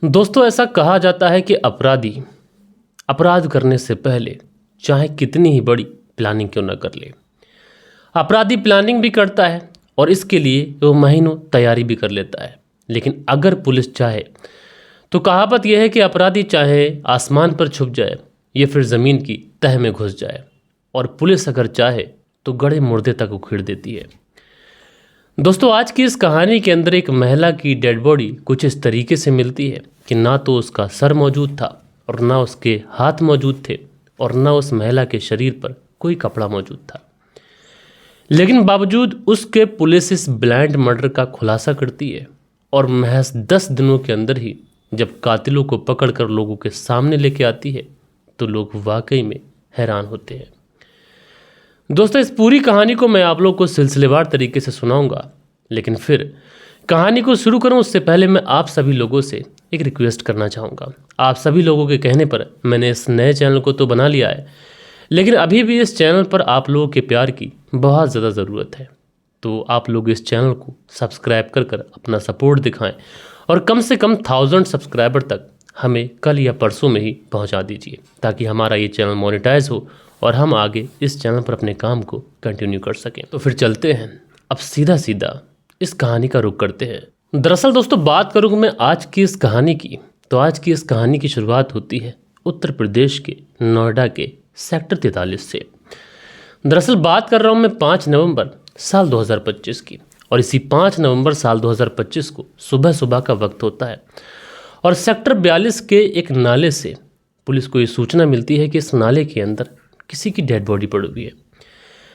दोस्तों, ऐसा कहा जाता है कि अपराधी अपराध करने से पहले चाहे कितनी ही बड़ी प्लानिंग क्यों न कर ले, अपराधी प्लानिंग भी करता है और इसके लिए वो महीनों तैयारी भी कर लेता है। लेकिन अगर पुलिस चाहे तो कहावत यह है कि अपराधी चाहे आसमान पर छुप जाए या फिर ज़मीन की तह में घुस जाए, और पुलिस अगर चाहे तो गड़े मुर्दे तक उखेड़ देती है। दोस्तों, आज की इस कहानी के अंदर एक महिला की डेड बॉडी कुछ इस तरीके से मिलती है कि ना तो उसका सर मौजूद था और ना उसके हाथ मौजूद थे और ना उस महिला के शरीर पर कोई कपड़ा मौजूद था। लेकिन बावजूद उसके पुलिस इस ब्लाइंड मर्डर का खुलासा करती है और महज 10 दिनों के अंदर ही जब कातिलों को पकड़कर लोगों के सामने लेके आती है तो लोग वाकई में हैरान होते हैं। दोस्तों, इस पूरी कहानी को मैं आप लोग को सिलसिलेवार तरीके से सुनाऊंगा, लेकिन फिर कहानी को शुरू करूं उससे पहले मैं आप सभी लोगों से एक रिक्वेस्ट करना चाहूँगा। आप सभी लोगों के कहने पर मैंने इस नए चैनल को तो बना लिया है, लेकिन अभी भी इस चैनल पर आप लोगों के प्यार की बहुत ज़्यादा ज़रूरत है। तो आप लोग इस चैनल को सब्सक्राइब कर अपना सपोर्ट दिखाएं और कम से कम 1000 सब्सक्राइबर तक हमें कल या परसों में ही पहुंचा दीजिए, ताकि हमारा ये चैनल मोनेटाइज हो और हम आगे इस चैनल पर अपने काम को कंटिन्यू कर सकें। तो फिर चलते हैं, अब सीधा इस कहानी का रुख करते हैं। दरअसल दोस्तों, बात करूँ मैं आज की इस कहानी की, तो आज की इस कहानी की शुरुआत होती है उत्तर प्रदेश के नोएडा के सेक्टर 43 से। दरअसल बात कर रहा हूँ मैं 5 नवंबर साल 2025 की, और इसी 5 नवंबर साल 2025 को सुबह सुबह का वक्त होता है और सेक्टर 42 के एक नाले से पुलिस को ये सूचना मिलती है कि इस नाले के अंदर किसी की डेड बॉडी पड़ी हुई है।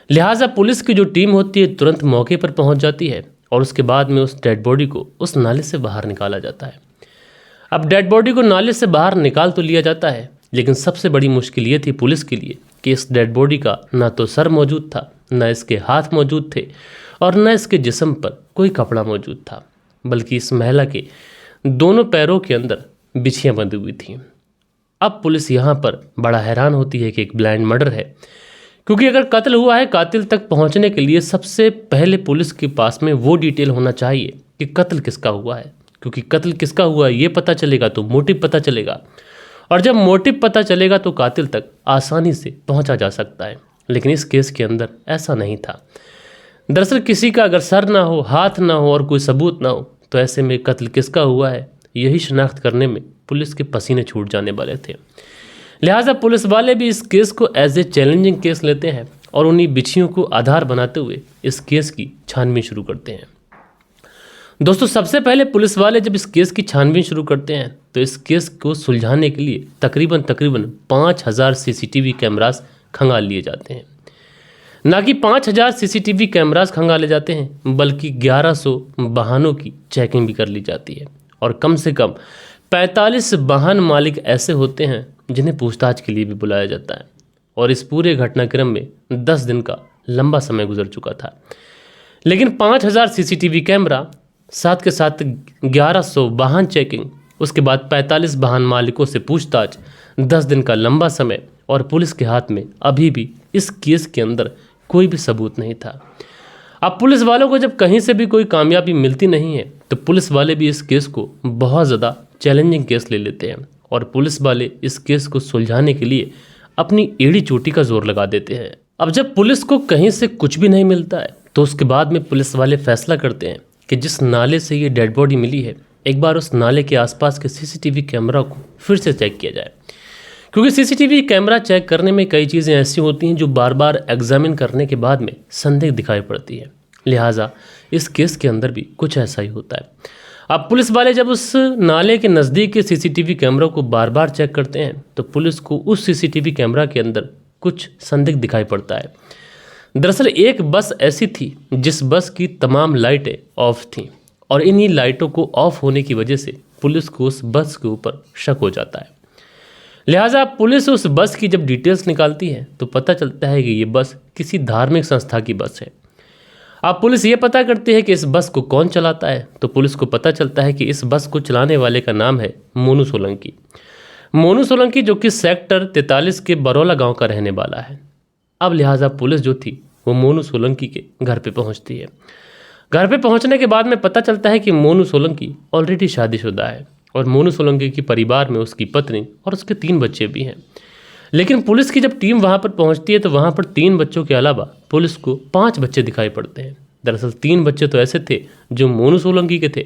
लिहाजा पुलिस की जो टीम होती है तुरंत मौके पर पहुंच जाती है और उसके बाद में उस डेड बॉडी को उस नाले से बाहर निकाला जाता है। अब डेड बॉडी को नाले से बाहर निकाल तो लिया जाता है, लेकिन सबसे बड़ी मुश्किल ये थी पुलिस के लिए कि इस डेड बॉडी का ना तो सर मौजूद था, ना इसके हाथ मौजूद थे और न इसके जिस्म पर कोई कपड़ा मौजूद था, बल्कि इस महिला के दोनों पैरों के अंदर बिछियाँ बंधी हुई थीं। अब पुलिस यहाँ पर बड़ा हैरान होती है कि एक ब्लाइंड मर्डर है, क्योंकि अगर कत्ल हुआ है, कातिल तक पहुँचने के लिए सबसे पहले पुलिस के पास में वो डिटेल होना चाहिए कि कत्ल किसका हुआ है। क्योंकि कत्ल किसका हुआ है ये पता चलेगा तो मोटिव पता चलेगा, और जब मोटिव पता चलेगा तो कातिल तक आसानी से पहुँचा जा सकता है। लेकिन इस केस के अंदर ऐसा नहीं था। दरअसल किसी का अगर सर ना हो, हाथ ना हो और कोई सबूत ना हो, तो ऐसे में कत्ल किसका हुआ है यही शिनाख्त करने में पुलिस के पसीने छूट जाने वाले थे। लिहाजा पुलिस वाले भी इस केस को एज ए चैलेंजिंग केस लेते हैं और उन्हीं बिछियों को आधार बनाते हुए इस केस की छानबीन शुरू करते हैं। दोस्तों, सबसे पहले पुलिस वाले जब इस केस की छानबीन शुरू करते हैं तो इस केस को सुलझाने के लिए तकरीबन 5000 सीसीटीवी कैमरास खंगाल लिए जाते हैं। ना कि 5000 सीसीटीवी कैमरास खंगाले जाते हैं, बल्कि 1100 वाहनों की चेकिंग भी कर ली जाती है और कम से कम 45 वाहन मालिक ऐसे होते हैं जिन्हें पूछताछ के लिए भी बुलाया जाता है। और इस पूरे घटनाक्रम में 10 दिन का लंबा समय गुजर चुका था, लेकिन 5000 सीसीटीवी कैमरा, साथ के साथ 1100 वाहन चेकिंग, उसके बाद 45 वाहन मालिकों से पूछताछ, 10 दिन का लंबा समय, और पुलिस के हाथ में अभी भी इस केस के अंदर कोई भी सबूत नहीं था। अब पुलिस वालों को जब कहीं से भी कोई कामयाबी मिलती नहीं है तो पुलिस वाले भी इस केस को बहुत ज़्यादा चैलेंजिंग केस ले लेते हैं और पुलिस वाले इस केस को सुलझाने के लिए अपनी एड़ी चोटी का जोर लगा देते हैं। अब जब पुलिस को कहीं से कुछ भी नहीं मिलता है तो उसके बाद में पुलिस वाले फैसला करते हैं कि जिस नाले से ये डेड बॉडी मिली है, एक बार उस नाले के आसपास के सीसीटीवी कैमरा को फिर से चेक किया जाए, क्योंकि सीसीटीवी कैमरा चेक करने में कई चीज़ें ऐसी होती हैं जो बार बार एग्जामिन करने के बाद में संदिग्ध दिखाई पड़ती है। लिहाजा इस केस के अंदर भी कुछ ऐसा ही होता है। अब पुलिस वाले जब उस नाले के नज़दीक के सीसीटीवी कैमरा को बार बार चेक करते हैं तो पुलिस को उस सीसीटीवी कैमरा के अंदर कुछ संदिग्ध दिखाई पड़ता है। दरअसल एक बस ऐसी थी जिस बस की तमाम लाइटें ऑफ थीं और इन्हीं लाइटों को ऑफ होने की वजह से पुलिस को उस बस के ऊपर शक हो जाता है। लिहाजा पुलिस उस बस की जब डिटेल्स निकालती है तो पता चलता है कि ये बस किसी धार्मिक संस्था की बस है। अब पुलिस ये पता करती है कि इस बस को कौन चलाता है, तो पुलिस को पता चलता है कि इस बस को चलाने वाले का नाम है मोनू सोलंकी। मोनू सोलंकी जो कि सेक्टर 43 के बरौला गांव का रहने वाला है। अब लिहाजा पुलिस जो थी वो मोनू सोलंकी के घर पे पहुंचती है। घर पे पहुंचने के बाद में पता चलता है कि मोनू सोलंकी ऑलरेडी शादीशुदा है और मोनू सोलंकी के परिवार में उसकी पत्नी और उसके 3 बच्चे भी हैं। लेकिन पुलिस की जब टीम वहाँ पर पहुँचती है तो वहाँ पर 3 बच्चों के अलावा पुलिस को 5 बच्चे दिखाई पड़ते हैं। दरअसल 3 बच्चे तो ऐसे थे जो मोनू सोलंकी के थे,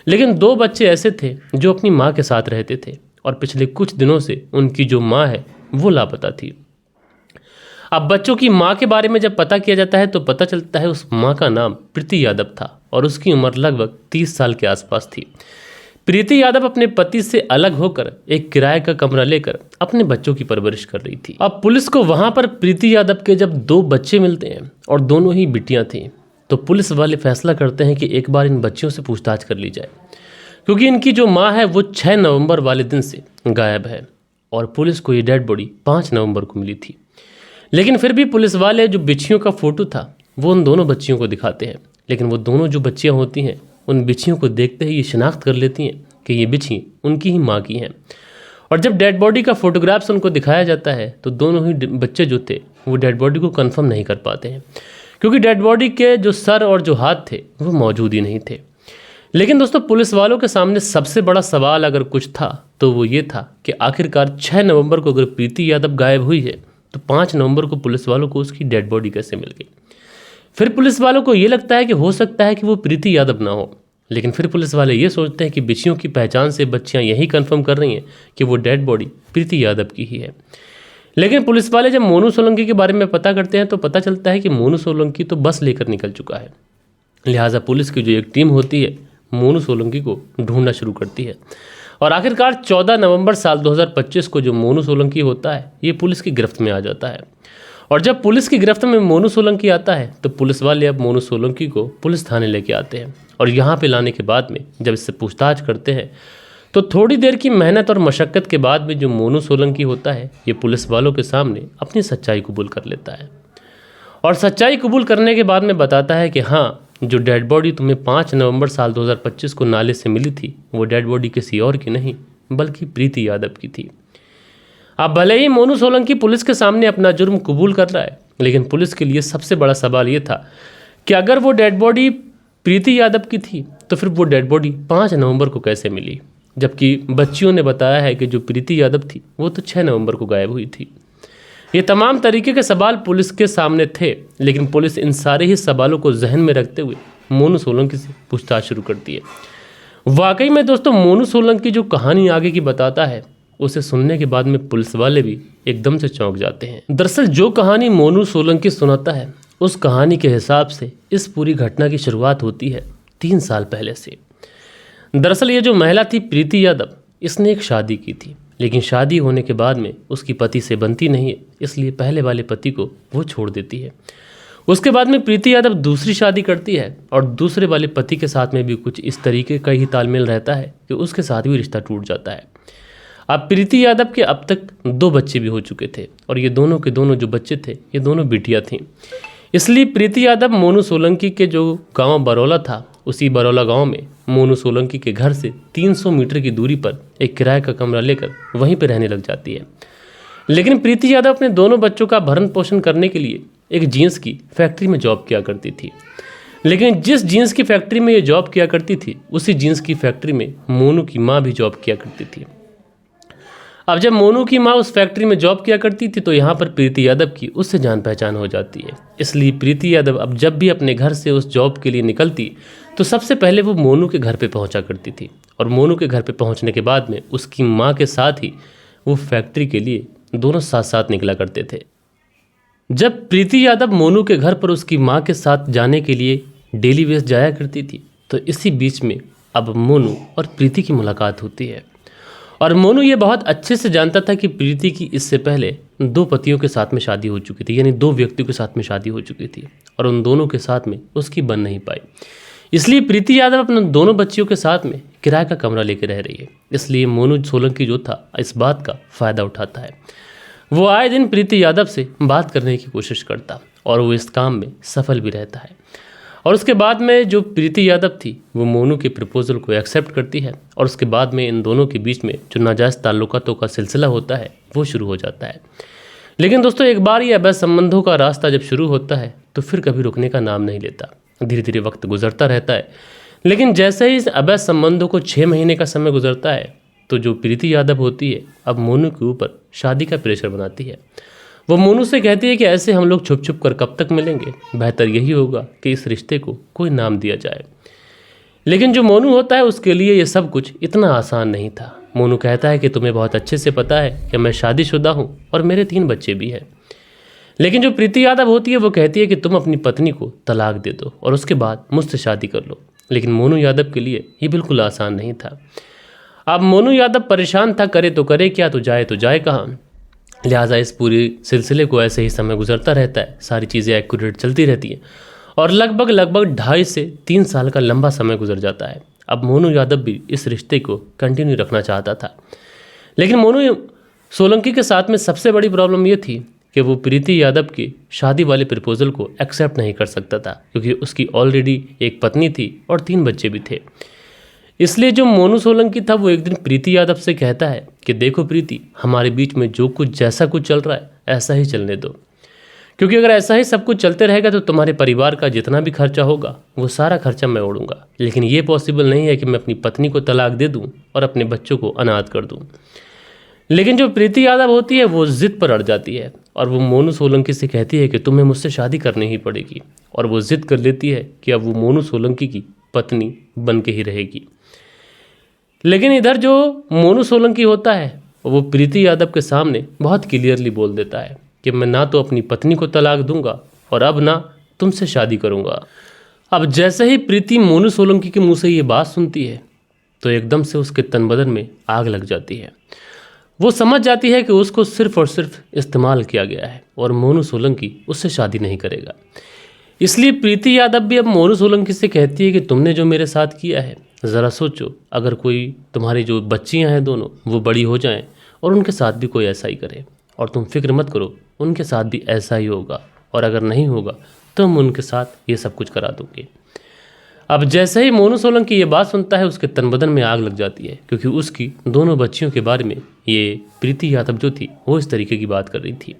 लेकिन 2 बच्चे ऐसे थे जो अपनी माँ के साथ रहते थे और पिछले कुछ दिनों से उनकी जो माँ है वो लापता थी। अब बच्चों की माँ के बारे में जब पता किया जाता है तो पता चलता है उस माँ का नाम प्रीति यादव था और उसकी उम्र लगभग 30 साल के आसपास थी। प्रीति यादव अपने पति से अलग होकर एक किराए का कमरा लेकर अपने बच्चों की परवरिश कर रही थी। अब पुलिस को वहां पर प्रीति यादव के जब 2 बच्चे मिलते हैं और दोनों ही बिटियां थीं, तो पुलिस वाले फैसला करते हैं कि एक बार इन बच्चियों से पूछताछ कर ली जाए, क्योंकि इनकी जो माँ है वो 6 नवंबर वाले दिन से गायब है और पुलिस को ये डेड बॉडी 5 नवंबर को मिली थी। लेकिन फिर भी पुलिस वाले जो बिच्छियों का फोटो था वो उन दोनों बच्चियों को दिखाते हैं, लेकिन वो दोनों जो बच्चियां होती हैं उन बिच्छियों को देखते ही ये शिनाख्त कर लेती हैं कि ये बिच्छी उनकी ही माँ की हैं। और जब डेड बॉडी का फोटोग्राफ्स उनको दिखाया जाता है तो दोनों ही बच्चे जो थे वो डेड बॉडी को कंफर्म नहीं कर पाते हैं, क्योंकि डेड बॉडी के जो सर और जो हाथ थे वो मौजूद ही नहीं थे। लेकिन दोस्तों, पुलिस वालों के सामने सबसे बड़ा सवाल अगर कुछ था तो वो ये था कि आखिरकार 6 नवंबर को अगर प्रीति यादव गायब हुई है तो 5 नवंबर को पुलिस वालों को उसकी डेड बॉडी कैसे मिल गई। फिर पुलिस वालों को ये लगता है कि हो सकता है कि वो प्रीति यादव ना हो, लेकिन फिर पुलिस वाले ये सोचते हैं कि बिच्छियों की पहचान से बच्चियां यही कंफर्म कर रही हैं कि वो डेड बॉडी प्रीति यादव की ही है। लेकिन पुलिस वाले जब मोनू सोलंकी के बारे में पता करते हैं तो पता चलता है कि मोनू सोलंकी तो बस लेकर निकल चुका है। लिहाजा पुलिस की जो एक टीम होती है मोनू सोलंकी को ढूंढना शुरू करती है और आखिरकार 14 नवंबर साल 2025 को जो मोनू सोलंकी होता है ये पुलिस की गिरफ्त में आ जाता है। और जब पुलिस की गिरफ्त में मोनू सोलंकी आता है तो पुलिस वाले अब मोनू सोलंकी को पुलिस थाने लेके आते हैं और यहाँ पे लाने के बाद में जब इससे पूछताछ करते हैं तो थोड़ी देर की मेहनत और मशक्क़त के बाद में जो मोनू सोलंकी होता है ये पुलिस वालों के सामने अपनी सच्चाई कबूल कर लेता है और सच्चाई कबूल करने के बाद में बताता है कि हाँ, जो डेड बॉडी तुम्हें 5 नवंबर साल 2025 को नाले से मिली थी वो डेड बॉडी किसी और की नहीं बल्कि प्रीति यादव की थी। अब भले ही मोनू सोलंकी पुलिस के सामने अपना जुर्म कबूल कर रहा है, लेकिन पुलिस के लिए सबसे बड़ा सवाल ये था कि अगर वो डेड बॉडी प्रीति यादव की थी तो फिर वो डेड बॉडी 5 नवंबर को कैसे मिली, जबकि बच्चियों ने बताया है कि जो प्रीति यादव थी वो तो 6 नवंबर को गायब हुई थी। ये तमाम तरीके के सवाल पुलिस के सामने थे, लेकिन पुलिस इन सारे ही सवालों को जहन में रखते हुए मोनू सोलंकी से पूछताछ शुरू करती है। वाकई में दोस्तों, मोनू सोलंकी जो कहानी आगे की बताता है उसे सुनने के बाद में पुलिस वाले भी एकदम से चौंक जाते हैं। दरअसल जो कहानी मोनू सोलंकी सुनाता है उस कहानी के हिसाब से इस पूरी घटना की शुरुआत होती है 3 साल पहले से। दरअसल ये जो महिला थी प्रीति यादव, इसने एक शादी की थी, लेकिन शादी होने के बाद में उसकी पति से बनती नहीं है, इसलिए पहले वाले पति को वो छोड़ देती है। उसके बाद में प्रीति यादव दूसरी शादी करती है और दूसरे वाले पति के साथ में भी कुछ इस तरीके का ही तालमेल रहता है कि उसके साथ भी रिश्ता टूट जाता है। अब प्रीति यादव के अब तक 2 बच्चे भी हो चुके थे और ये दोनों के दोनों जो बच्चे थे ये दोनों बेटियां थीं। इसलिए प्रीति यादव मोनू सोलंकी के जो गांव बरौला था उसी बरौला गांव में मोनू सोलंकी के घर से 300 मीटर की दूरी पर एक किराए का कमरा लेकर वहीं पर रहने लग जाती है। लेकिन प्रीति यादव अपने दोनों बच्चों का भरण पोषण करने के लिए एक जीन्स की फैक्ट्री में जॉब किया करती थी। लेकिन जिस जीन्स की फैक्ट्री में ये जॉब किया करती थी उसी जीन्स की फैक्ट्री में मोनू की माँ भी जॉब किया करती थी। अब जब मोनू की माँ उस फैक्ट्री में जॉब किया करती थी तो यहाँ पर प्रीति यादव की उससे जान पहचान हो जाती है। इसलिए प्रीति यादव अब जब भी अपने घर से उस जॉब के लिए निकलती तो सबसे पहले वो मोनू के घर पे पहुँचा करती थी और मोनू के घर पे पहुँचने के बाद में उसकी माँ के साथ ही वो फैक्ट्री के लिए दोनों साथ साथ निकला करते थे। जब प्रीति यादव मोनू के घर पर उसकी माँ के साथ जाने के लिए डेली बेस जाया करती थी तो इसी बीच में अब मोनू और प्रीति की मुलाकात होती है और मोनू ये बहुत अच्छे से जानता था कि प्रीति की इससे पहले 2 पतियों के साथ में शादी हो चुकी थी, यानी 2 व्यक्तियों के साथ में शादी हो चुकी थी और उन दोनों के साथ में उसकी बन नहीं पाई। इसलिए प्रीति यादव अपने दोनों बच्चियों के साथ में किराए का कमरा लेकर रह रही है। इसलिए मोनू सोलंकी जो था इस बात का फ़ायदा उठाता है। वो आए दिन प्रीति यादव से बात करने की कोशिश करता और वो इस काम में सफल भी रहता है। और उसके बाद में जो प्रीति यादव थी वो मोनू के प्रपोजल को एक्सेप्ट करती है और उसके बाद में इन दोनों के बीच में जो नाजायज़ ताल्लुकातों का सिलसिला होता है वो शुरू हो जाता है। लेकिन दोस्तों, एक बार ये अवैध संबंधों का रास्ता जब शुरू होता है तो फिर कभी रुकने का नाम नहीं लेता। धीरे धीरे वक्त गुजरता रहता है, लेकिन जैसे ही इस अवैध संबंधों को 6 महीने का समय गुजरता है तो जो प्रीति यादव होती है अब मोनू के ऊपर शादी का प्रेशर बनाती है। वो मोनू से कहती है कि ऐसे हम लोग छुप छुप कर कब तक मिलेंगे, बेहतर यही होगा कि इस रिश्ते को कोई नाम दिया जाए। लेकिन जो मोनू होता है उसके लिए ये सब कुछ इतना आसान नहीं था। मोनू कहता है कि तुम्हें बहुत अच्छे से पता है कि मैं शादीशुदा हूँ और मेरे 3 बच्चे भी हैं। लेकिन जो प्रीति यादव होती है वो कहती है कि तुम अपनी पत्नी को तलाक दे दो और उसके बाद मुझसे शादी कर लो। लेकिन मोनू यादव के लिए ये बिल्कुल आसान नहीं था। अब मोनू यादव परेशान था, करे तो करे क्या, तो जाए कहाँ। लिहाजा इस पूरे सिलसिले को ऐसे ही समय गुजरता रहता है, सारी चीज़ें एक्यूरेट चलती रहती हैं और लगभग 2.5 से 3 साल का लंबा समय गुजर जाता है। अब मोनू यादव भी इस रिश्ते को कंटिन्यू रखना चाहता था, लेकिन मोनू सोलंकी के साथ में सबसे बड़ी प्रॉब्लम ये थी कि वो प्रीति यादव की शादी वाले प्रपोजल को एक्सेप्ट नहीं कर सकता था, क्योंकि उसकी ऑलरेडी एक पत्नी थी और 3 बच्चे भी थे। इसलिए जो मोनू सोलंकी था वो एक दिन प्रीति यादव से कहता है कि देखो प्रीति, हमारे बीच में जो कुछ जैसा कुछ चल रहा है ऐसा ही चलने दो, क्योंकि अगर ऐसा ही सब कुछ चलते रहेगा तो तुम्हारे परिवार का जितना भी खर्चा होगा वो सारा खर्चा मैं ओढ़ूंगा। लेकिन ये पॉसिबल नहीं है कि मैं अपनी पत्नी को तलाक दे दूं और अपने बच्चों को अनाथ कर दूं। लेकिन जो प्रीति यादव होती है वो जिद पर अड़ जाती है और वो मोनू सोलंकी से कहती है कि तुम्हें मुझसे शादी करनी ही पड़ेगी, और वो जिद कर लेती है कि अब वो मोनू सोलंकी की पत्नी बन के ही रहेगी। लेकिन इधर जो मोनू सोलंकी होता है वो प्रीति यादव के सामने बहुत क्लियरली बोल देता है कि मैं ना तो अपनी पत्नी को तलाक दूंगा और अब ना तुमसे शादी करूंगा। अब जैसे ही प्रीति मोनू सोलंकी के मुंह से ये बात सुनती है तो एकदम से उसके तन बदन में आग लग जाती है। वो समझ जाती है कि उसको सिर्फ और सिर्फ इस्तेमाल किया गया है और मोनू सोलंकी उससे शादी नहीं करेगा। इसलिए प्रीति यादव भी अब मोनू सोलंकी से कहती है कि तुमने जो मेरे साथ किया है ज़रा सोचो, अगर कोई तुम्हारी जो बच्चियां हैं दोनों वो बड़ी हो जाएं और उनके साथ भी कोई ऐसा ही करे, और तुम फिक्र मत करो उनके साथ भी ऐसा ही होगा, और अगर नहीं होगा तो हम उनके साथ ये सब कुछ करा दूंगे। अब जैसे ही मोनू सोलंकी ये बात सुनता है उसके तन बदन में आग लग जाती है, क्योंकि उसकी दोनों बच्चियों के बारे में ये प्रीति यादव जो थी वो इस तरीके की बात कर रही थी।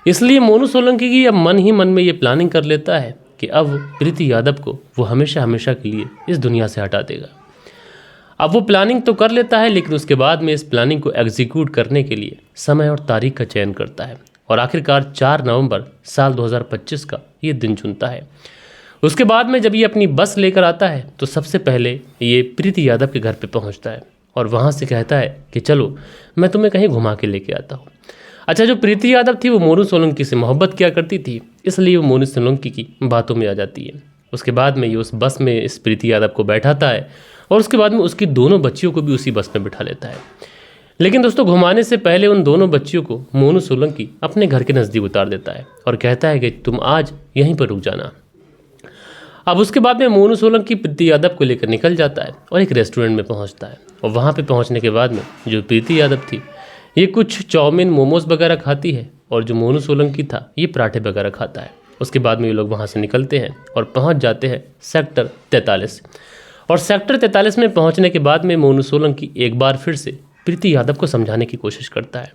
इसलिए मोनू सोलंकी की अब मन ही मन में ये प्लानिंग कर लेता है कि अब प्रीति यादव को वो हमेशा हमेशा के लिए इस दुनिया से हटा देगा। अब वो प्लानिंग तो कर लेता है, लेकिन उसके बाद में इस प्लानिंग को एग्जीक्यूट करने के लिए समय और तारीख का चयन करता है और आखिरकार 4 नवंबर साल 2025 का ये दिन चुनता है। उसके बाद में जब ये अपनी बस लेकर आता है तो सबसे पहले ये प्रीति यादव के घर पे पहुंचता है और वहाँ से कहता है कि चलो मैं तुम्हें कहीं घुमा के लेके आता हूँ। अच्छा, जो प्रीति यादव थी वो मोनू सोलंकी से मोहब्बत किया करती थी, इसलिए वो मोनू सोलंकी की बातों में आ जाती है। उसके बाद में ये उस बस में इस प्रीति यादव को बैठाता है और उसके बाद में उसकी दोनों बच्चियों को भी उसी बस में बिठा लेता है। लेकिन दोस्तों, घुमाने से पहले उन दोनों बच्चियों को मोनू सोलंकी अपने घर के नज़दीक उतार देता है और कहता है कि तुम आज यहीं पर रुक जाना। अब उसके बाद में मोनू सोलंकी प्रीति यादव को लेकर निकल जाता है और एक रेस्टोरेंट में पहुंचता है, और वहां पे पहुंचने के बाद में जो प्रीति यादव थी ये कुछ चाउमीन मोमोज वगैरह खाती है और जो मोनू सोलंकी था ये पराठे वगैरह खाता है। उसके बाद में ये लोग वहाँ से निकलते हैं और पहुँच जाते हैं सेक्टर 43। और सेक्टर 43 में पहुँचने के बाद में मोनू सोलंकी एक बार फिर से प्रीति यादव को समझाने की कोशिश करता है,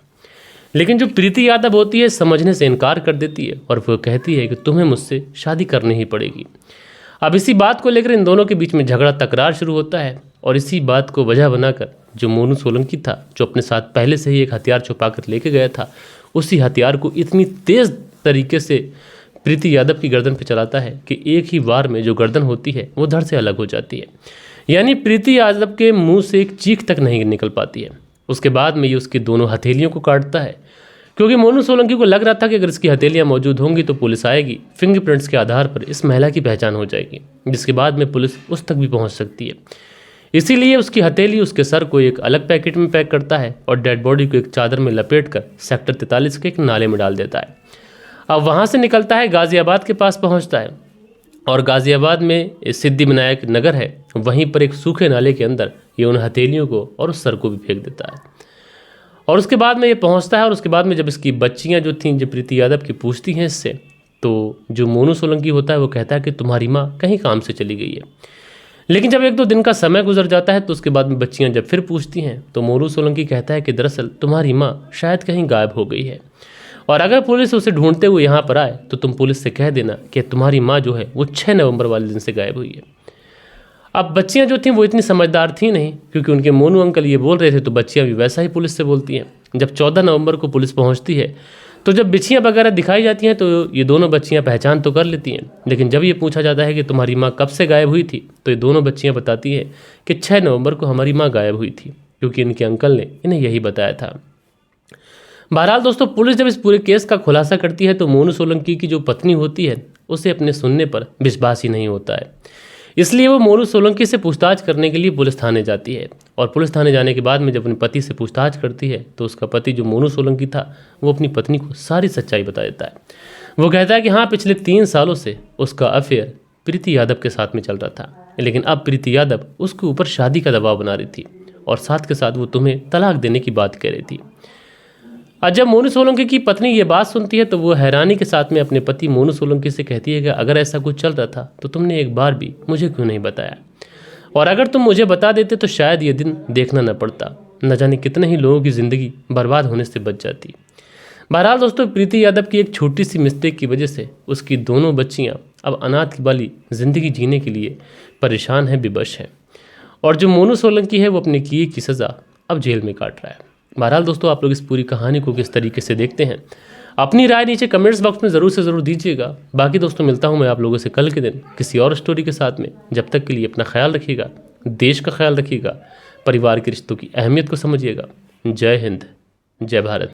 लेकिन जो प्रीति यादव होती है समझने से इनकार कर देती है और वो कहती है कि तुम्हें मुझसे शादी करनी ही पड़ेगी। अब इसी बात को लेकर इन दोनों के बीच में झगड़ा तकरार शुरू होता है और इसी बात को वजह बनाकर जो मोनू सोलंकी था, जो अपने साथ पहले से ही एक हथियार छुपा कर लेके गया था, उसी हथियार को इतनी तेज़ तरीके से प्रीति यादव की गर्दन पे चलाता है कि एक ही वार में जो गर्दन होती है वो धड़ से अलग हो जाती है। यानी प्रीति यादव के मुंह से एक चीख तक नहीं निकल पाती है। उसके बाद में ये उसकी दोनों हथेलियों को काटता है, क्योंकि मोनू सोलंकी को लग रहा था कि अगर इसकी हथेलियाँ मौजूद होंगी तो पुलिस आएगी, फिंगरप्रिंट्स के आधार पर इस महिला की पहचान हो जाएगी, जिसके बाद में पुलिस उस तक भी पहुंच सकती है। इसीलिए उसकी हथेली उसके सर को एक अलग पैकेट में पैक करता है और डेड बॉडी को एक चादर में लपेट कर सेक्टर 43 के एक नाले में डाल देता है। अब वहाँ से निकलता है, गाज़ियाबाद के पास पहुँचता है और गाज़ियाबाद में सिद्धिविनायक नगर है, वहीं पर एक सूखे नाले के अंदर ये उन हथेलियों को और उस सर को भी फेंक देता है। और उसके बाद में ये पहुंचता है और उसके बाद में जब इसकी बच्चियां जो थीं, जो प्रीति यादव की पूछती हैं इससे, तो जो मोनू सोलंकी होता है वो कहता है कि तुम्हारी माँ कहीं काम से चली गई है। लेकिन जब 1-2 दिन का समय गुजर जाता है तो उसके बाद में बच्चियां जब फिर पूछती हैं तो मोनू सोलंकी कहता है कि दरअसल तुम्हारी माँ शायद कहीं गायब हो गई है, और अगर पुलिस उसे ढूंढते हुए यहाँ पर आए तो तुम पुलिस से कह देना कि तुम्हारी माँ जो है वो 6 नवंबर वाले दिन से गायब हुई है। अब बच्चियां जो थीं वो इतनी समझदार थी नहीं, क्योंकि उनके मोनू अंकल ये बोल रहे थे तो बच्चियां भी वैसा ही पुलिस से बोलती हैं। जब 14 नवंबर को पुलिस पहुंचती है तो जब बिछियाँ वगैरह दिखाई जाती हैं तो ये दोनों बच्चियां पहचान तो कर लेती हैं, लेकिन जब ये पूछा जाता है कि तुम्हारी माँ कब से गायब हुई थी तो ये दोनों बच्चियां बताती हैं कि 6 नवंबर को हमारी माँ गायब हुई थी, क्योंकि इनके अंकल ने इन्हें यही बताया था। बहरहाल दोस्तों, पुलिस जब इस पूरे केस का खुलासा करती है तो मोनू सोलंकी की जो पत्नी होती है उसे अपने सुनने पर विश्वास ही नहीं होता है। इसलिए वो मोनू सोलंकी से पूछताछ करने के लिए पुलिस थाने जाती है, और पुलिस थाने जाने के बाद में जब अपने पति से पूछताछ करती है तो उसका पति जो मोनू सोलंकी था वो अपनी पत्नी को सारी सच्चाई बता देता है। वो कहता है कि हाँ, पिछले 3 सालों से उसका अफेयर प्रीति यादव के साथ में चल रहा था, लेकिन अब प्रीति यादव उसके ऊपर शादी का दबाव बना रही थी और साथ के साथ वो तुम्हें तलाक देने की बात कह रही थी। और जब मोनू सोलंकी की पत्नी ये बात सुनती है तो वो हैरानी के साथ में अपने पति मोनू सोलंकी से कहती है कि अगर ऐसा कुछ चल रहा था तो तुमने एक बार भी मुझे क्यों नहीं बताया, और अगर तुम मुझे बता देते तो शायद ये दिन देखना न पड़ता, न जाने कितने ही लोगों की ज़िंदगी बर्बाद होने से बच जाती। बहरहाल दोस्तों, प्रीति यादव की एक छोटी सी मिस्टेक की वजह से उसकी दोनों बच्चियाँ अब अनाथ वाली ज़िंदगी जीने के लिए परेशान हैं, विवश हैं, और जो मोनू सोलंकी है वो अपने किए की सज़ा अब जेल में काट रहा है। बहरहाल दोस्तों, आप लोग इस पूरी कहानी को किस तरीके से देखते हैं, अपनी राय नीचे कमेंट्स बॉक्स में ज़रूर से ज़रूर दीजिएगा। बाकी दोस्तों, मिलता हूं मैं आप लोगों से कल के दिन किसी और स्टोरी के साथ में। जब तक के लिए अपना ख्याल रखिएगा, देश का ख्याल रखिएगा, परिवार के रिश्तों की अहमियत को समझिएगा। जय हिंद, जय भारत।